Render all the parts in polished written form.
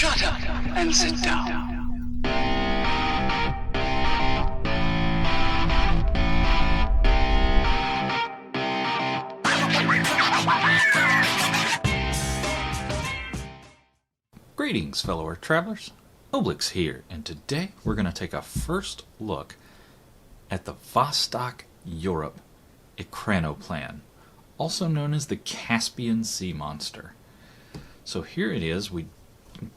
Shut up and sit down. Greetings, fellow Earth travelers. Obelix here, and today we're going to take a first look at the Vostok Europe Ekranoplan, also known as the Caspian Sea Monster. So here it is. We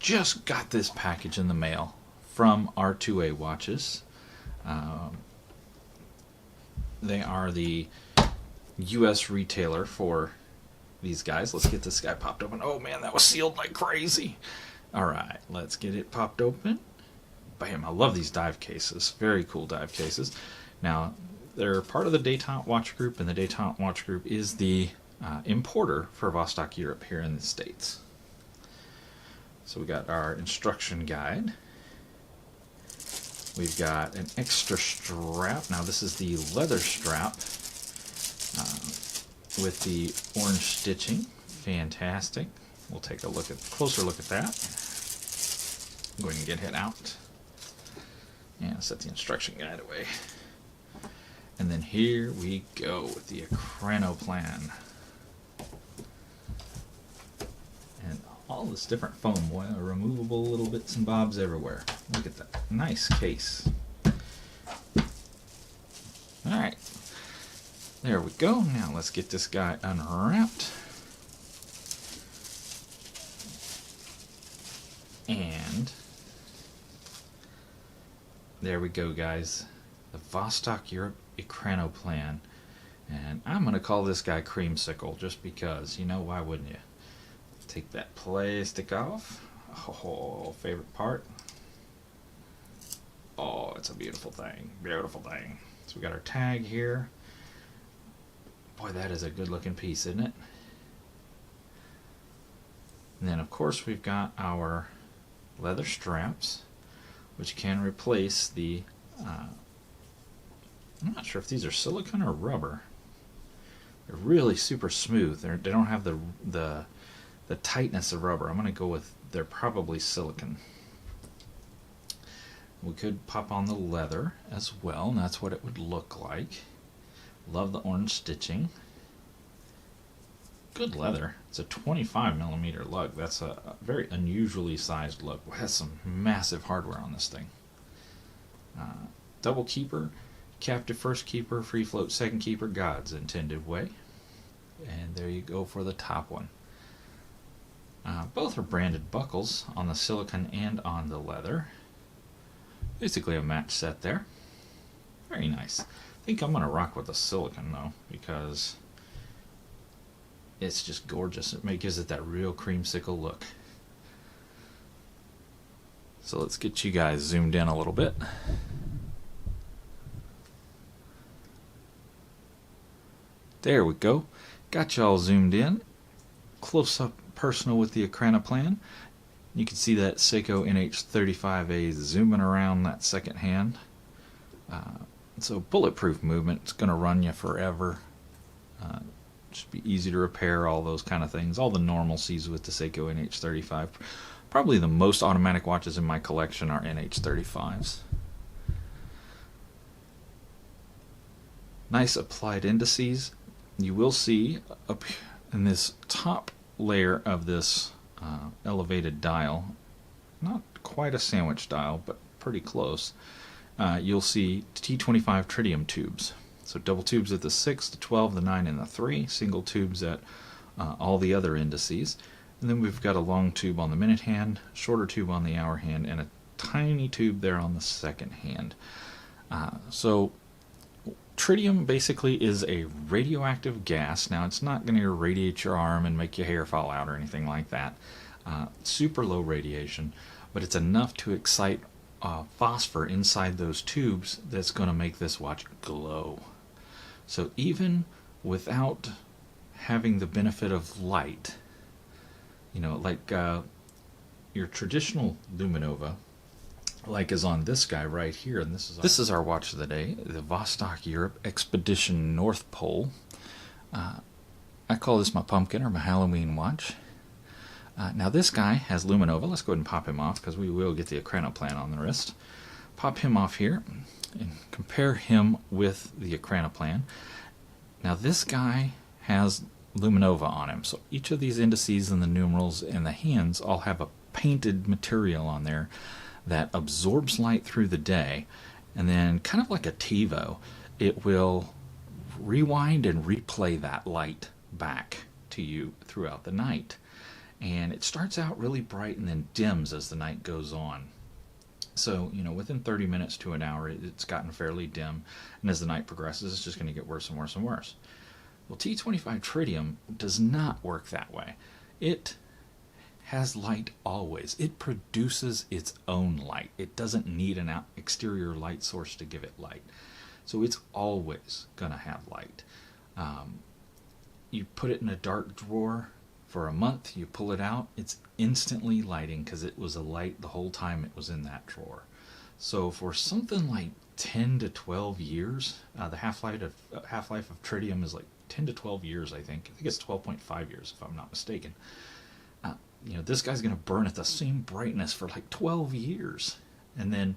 just got this package in the mail from R2A Watches. They are the U.S. retailer for these guys. Let's get this guy popped open. Oh man, that was sealed like crazy. Alright, let's get it popped open. Bam, I love these dive cases. Very cool dive cases. Now, they're part of the Detente Watch Group, and the Detente Watch Group is the importer for Vostok Europe here in the States. So we got our instruction guide. We've got an extra strap. Now this is the leather strap with the orange stitching. Fantastic. We'll take a closer look at that. Go ahead and get it out. And set the instruction guide away. And then here we go with the Ekranoplan. And all this different foam, boy, removable little bits and bobs everywhere. Look at that. Nice case. Alright. There we go. Now let's get this guy unwrapped. And there we go, guys. The Vostok Europe Ekranoplan. And I'm going to call this guy Creamsicle just because. You know, why wouldn't you? Take that plastic off. Oh, favorite part. Oh, it's a beautiful thing. Beautiful thing. So we got our tag here. Boy, that is a good looking piece, isn't it? And then, of course, we've got our leather straps, which can replace the I'm not sure if these are silicone or rubber. They're really super smooth. They don't have the tightness of rubber. I'm going to go with they're probably silicone. We could pop on the leather as well, and that's what it would look like. Love the orange stitching. Good leather. It's a 25mm lug. That's a very unusually sized lug. It has some massive hardware on this thing. Double keeper, captive first keeper, free float second keeper, God's intended way. And there you go for the top one. Both are branded buckles on the silicone and on the leather. Basically a match set there. Very nice. I think I'm going to rock with the silicone though, because it's just gorgeous. It gives it that real creamsicle look. So let's get you guys zoomed in a little bit. There we go. Got y'all zoomed in. Close up personal with the Ekranoplan. You can see that Seiko NH35A zooming around that second hand. So bulletproof movement. It's going to run you forever. Should be easy to repair, all those kind of things. All the normalcies with the Seiko NH35. Probably the most automatic watches in my collection are NH35s. Nice applied indices. You will see up in this top layer of this elevated dial, not quite a sandwich dial, but pretty close, you'll see T25 tritium tubes. So double tubes at the 6, the 12, the 9, and the 3. Single tubes at all the other indices. And then we've got a long tube on the minute hand, shorter tube on the hour hand, and a tiny tube there on the second hand. So tritium basically is a radioactive gas. Now it's not going to irradiate your arm and make your hair fall out or anything like that. Super low radiation, but it's enough to excite phosphor inside those tubes that's going to make this watch glow. So even without having the benefit of light, you know, like your traditional Luminova, like is on this guy right here, and this is our watch of the day, the Vostok Europe Expedition North Pole. I call this my pumpkin or my Halloween watch. Now this guy has Luminova. Let's go ahead and pop him off because we will get the Ekranoplan on the wrist. Pop him off here and compare him with the Ekranoplan. Now this guy has Luminova on him, so each of these indices and the numerals and the hands all have a painted material on there that absorbs light through the day, and then kind of like a TiVo, it will rewind and replay that light back to you throughout the night. And it starts out really bright and then dims as the night goes on. So, within 30 minutes to an hour, it's gotten fairly dim, and as the night progresses, it's just going to get worse and worse and worse. Well, T25 tritium does not work that way. It has light always. It produces its own light. It doesn't need an exterior light source to give it light. So it's always going to have light. You put it in a dark drawer for a month, you pull it out, it's instantly lighting because it was a light the whole time it was in that drawer. So for something like 10 to 12 years, the half-life of tritium is like 10 to 12 years, I think. I think it's 12.5 years if I'm not mistaken. This guy's going to burn at the same brightness for like 12 years. And then,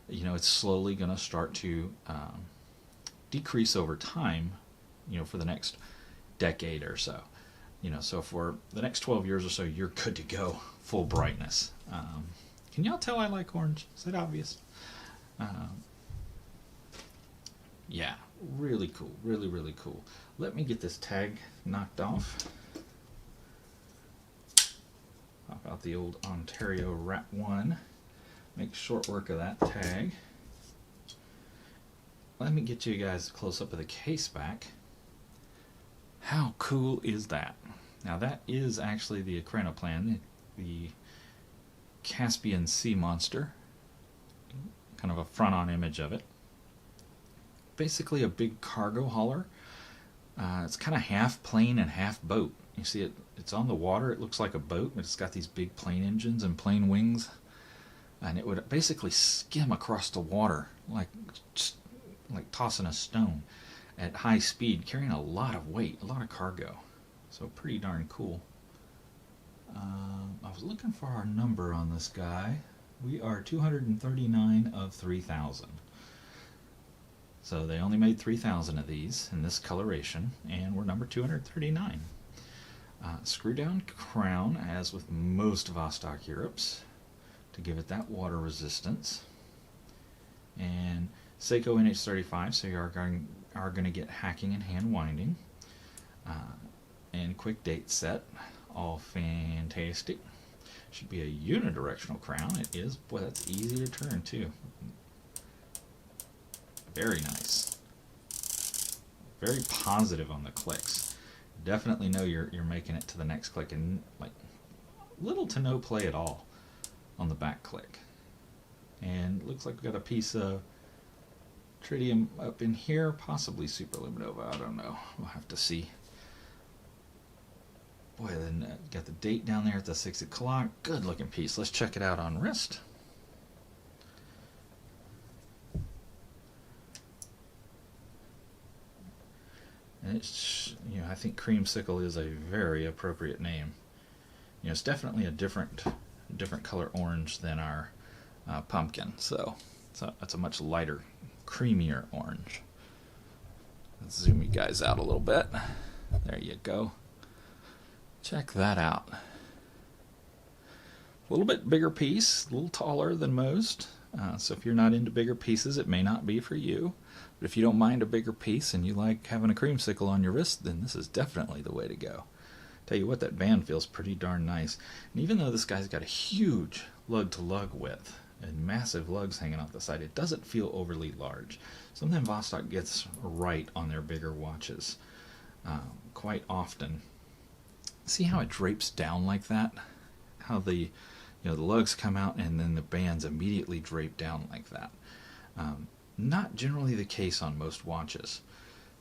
it's slowly going to start to decrease over time, for the next decade or so. So for the next 12 years or so, you're good to go, full brightness. Can y'all tell I like orange? Is that obvious? Yeah, really cool, really, really cool. Let me get this tag knocked off. Pop out the old Ontario Wrap 1. Make short work of that tag. Let me get you guys a close-up of the case back. How cool is that? Now that is actually the Ekranoplan, the Caspian Sea Monster. Kind of a front-on image of it. Basically a big cargo hauler. It's kind of half plane and half boat. You see it's on the water, it looks like a boat, but it's got these big plane engines and plane wings. And it would basically skim across the water like tossing a stone at high speed, carrying a lot of weight, a lot of cargo. So pretty darn cool. I was looking for our number on this guy. We are 239 of 3,000. So they only made 3,000 of these in this coloration, and we're number 239. Screw down crown, as with most Vostok Europes, to give it that water resistance. And Seiko NH35, so you are going to get hacking and hand winding. And quick date set, all fantastic. Should be a unidirectional crown. It is. Boy, that's easy to turn too. Very nice. Very positive on the clicks. Definitely know you're making it to the next click, and like little to no play at all on the back click. And looks like we've got a piece of tritium up in here, possibly superluminova. I don't know. We'll have to see. Boy, then got the date down there at the 6 o'clock. Good looking piece. Let's check it out on wrist. And it's, I think creamsicle is a very appropriate name. It's definitely a different color orange than our pumpkin. So it's a much lighter, creamier orange. Let's zoom you guys out a little bit. There you go. Check that out. A little bit bigger piece, a little taller than most. So if you're not into bigger pieces, it may not be for you. But if you don't mind a bigger piece and you like having a creamsicle on your wrist, then this is definitely the way to go. Tell you what, that band feels pretty darn nice. And even though this guy's got a huge lug-to-lug width and massive lugs hanging off the side, it doesn't feel overly large. Something Vostok gets right on their bigger watches quite often. See how it drapes down like that? How the lugs come out and then the bands immediately drape down like that. Not generally the case on most watches.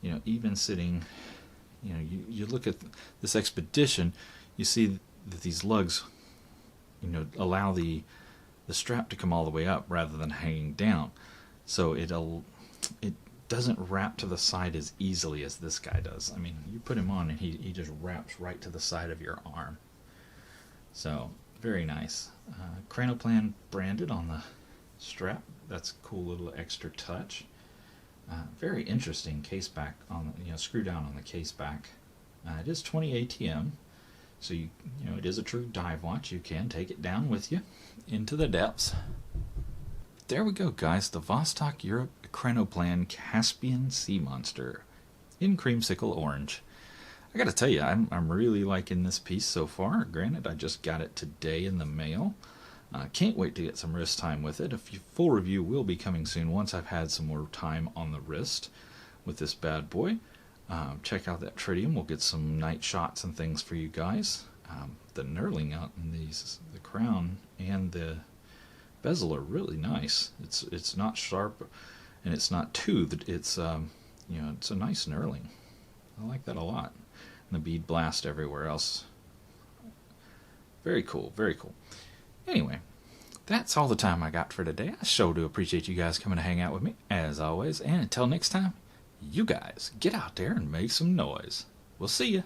Even sitting, you look at this Expedition, you see that these lugs, allow the strap to come all the way up rather than hanging down. So it doesn't wrap to the side as easily as this guy does. I mean, you put him on and he just wraps right to the side of your arm. So, very nice. Ekranoplan branded on the strap. That's a cool little extra touch. Very interesting case back on the, screw down on the case back. It is 20 ATM, so it is a true dive watch. You can take it down with you into the depths. There we go, guys. The Vostok Europe Ekranoplan Caspian Sea Monster in creamsicle orange. I gotta tell you, I'm really liking this piece so far. Granted, I just got it today in the mail. Can't wait to get some wrist time with it. A full review will be coming soon once I've had some more time on the wrist with this bad boy. Check out that tritium. We'll get some night shots and things for you guys. The knurling out in these, the crown and the bezel are really nice. It's not sharp and it's not toothed. It's it's a nice knurling. I like that a lot. And the bead blast everywhere else. Very cool, very cool. Anyway, that's all the time I got for today. I sure do appreciate you guys coming to hang out with me, as always. And until next time, you guys get out there and make some noise. We'll see you.